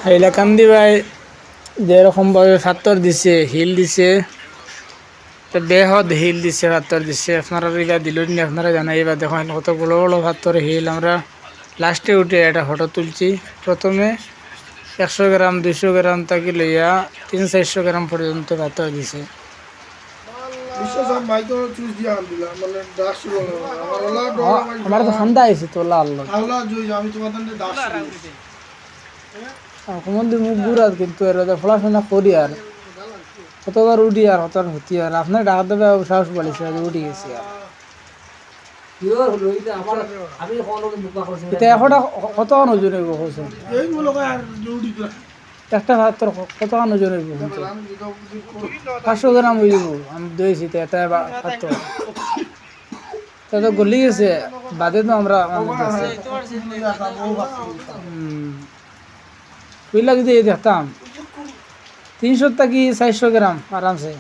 হাইলাকান্দি ভাই যেরকমভাবে পাথর দিছে, হিল দিছে, তো বেহদ হিল দিছে, পাথর দিছে। আপনারা এবার দিল নি, আপনারা জানাই। এবার দেখেন কত বড় বড় পাথর হিল। আমরা লাস্টে উঠে একটা ফটো তুলছি। প্রথমে 100 গ্রাম 200 গ্রাম থাকি লইয়া 300-400 গ্রাম পর্যন্ত পাথর দিছে। আমার তো ঠান্ডা আইছে তো লাল মধ্যে মুখ ঘুরার, কিন্তু এর পড়াশোনা করি আর কতবার উঠি আর কত হতি আর আপনার ডাকা দেবে সাহস পালিছে উঠি গেছি আর এটা এখন কত ওজন হইব বলছেন? একটা ভাত কত ওজন হইব? 500 গ্রাম হইব। আমি দিয়েছি তো এটা ভাত তো গলি গেছে বাদে তো আমরা বুঝলা যদি দেখতাম 300 থেকে 400 গ্রাম আরামসে।